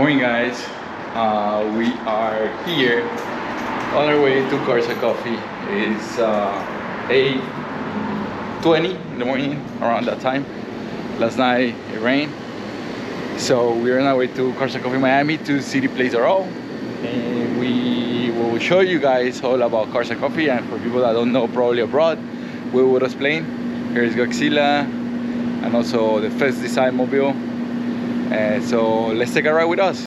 Morning, guys. We are here on our way to Corsa Coffee. It's 8:20 in the morning, around that time. Last night it rained, so we're on our way to Corsa Coffee Miami to see the place are all, and we will show you guys all about Corsa Coffee. And for people that don't know, probably abroad, we will explain. Here's Godzilla and also the first design mobile. And so let's take a ride with us.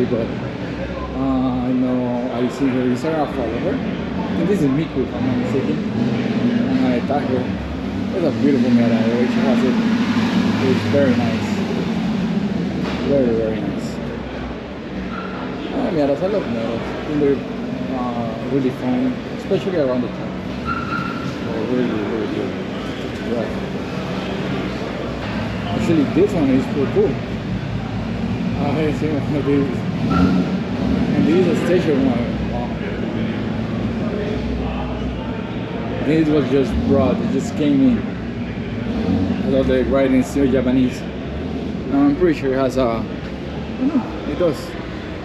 but I know I see here is a follower. And this is Miku, if I'm not mistaken. And I thought here, it's a beautiful Miata. I always was it. It's very nice. Very, very nice. Miatas, I love Miatas. I think they're really fun, especially around the top. Really, really good. Right. Actually, this one is pretty cool. I haven't seen one of these. And this is a station one. Wow. I think it was just brought, it just came in. I thought the writing is still Japanese. Now I'm pretty sure it has a, I don't know, it does.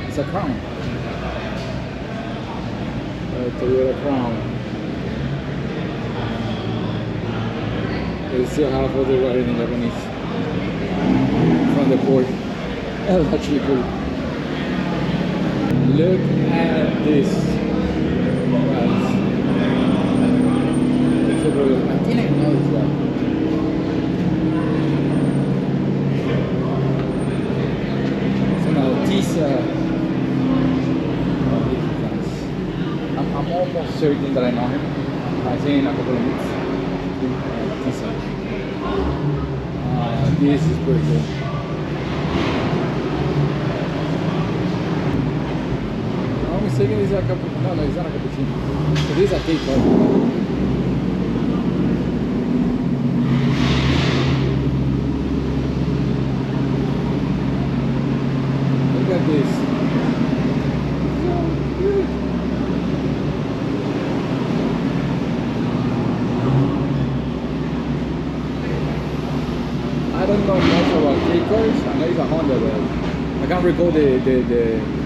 It's a crown. Toyota crown. They still have all the writing in Japanese from the port. That's actually cool. Look at this, guys. So good. I think I know this guy. So now this, I'm almost certain that I know him. I think in a couple of minutes. This is pretty cool. I'm mistaken, it's a cappuccino. No, it's not a cappuccino. So this is a teacup. Look at this. So cute. I don't know much about K cars. I know it's a Honda, but I can't recall the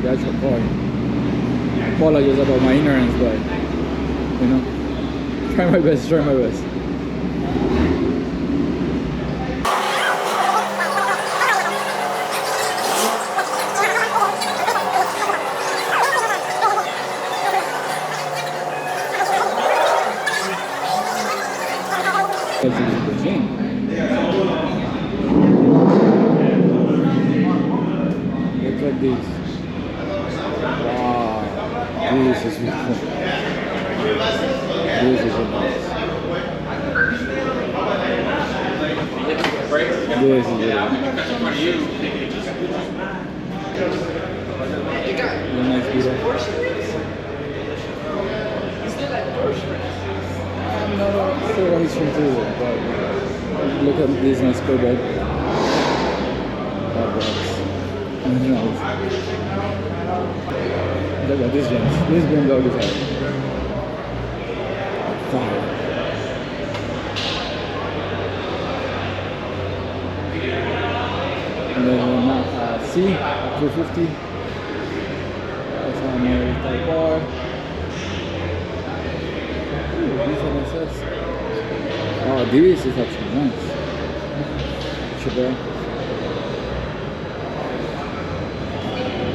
actual car. I apologize about my ignorance, but you know, try my best. This is the gym. Look at this. Wow. This is beautiful. This is nice. This is really nice beautiful. I'm not sure what he's trying to do, but look at this nice Corvette. Look at this James. This BMW is fire. And then C 350. That's another type car. This is oh, this is actually nice. Chevrolet.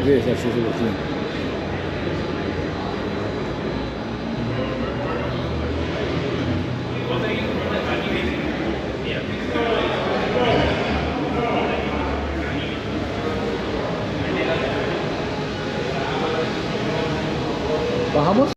This is actually really clean. ¿Bajamos?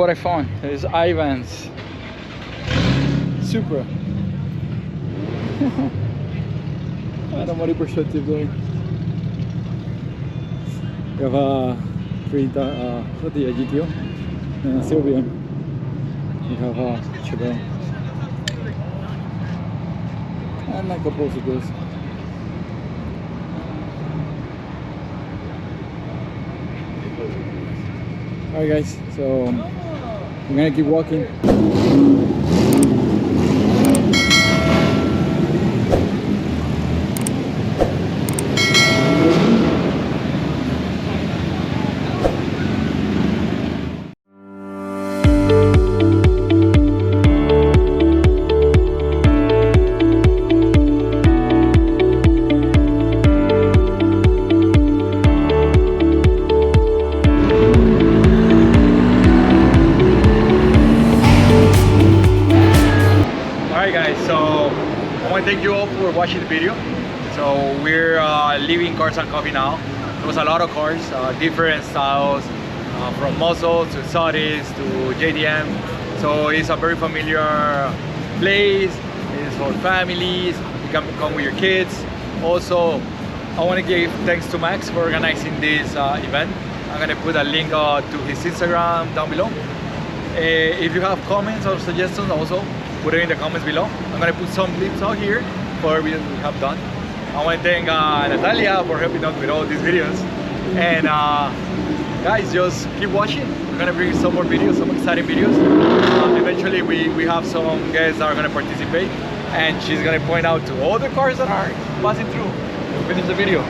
what I found. There's Ivan's Supra. Era mori perspective doing. We have a 30 GTR and a Sylvian. We have a Chevelle and a couple of those. Alright guys, so I'm gonna keep walking. Thank you all for watching the video. So we're leaving Cars and Coffee now. There was a lot of cars, different styles, from muscle to exotics to JDM. So it's a very familiar place. It's for families. You can come with your kids. Also, I want to give thanks to Max for organizing this event. I'm going to put a link to his Instagram down below. If you have comments or suggestions, also put it in the comments below. I'm gonna put some clips out here for videos we have done. I want to thank Natalia for helping out with all these videos. And guys, just keep watching. We're gonna bring some more videos, some exciting videos. Eventually we have some guests that are gonna participate, and she's gonna point out to all the cars that are passing through. Finish the video.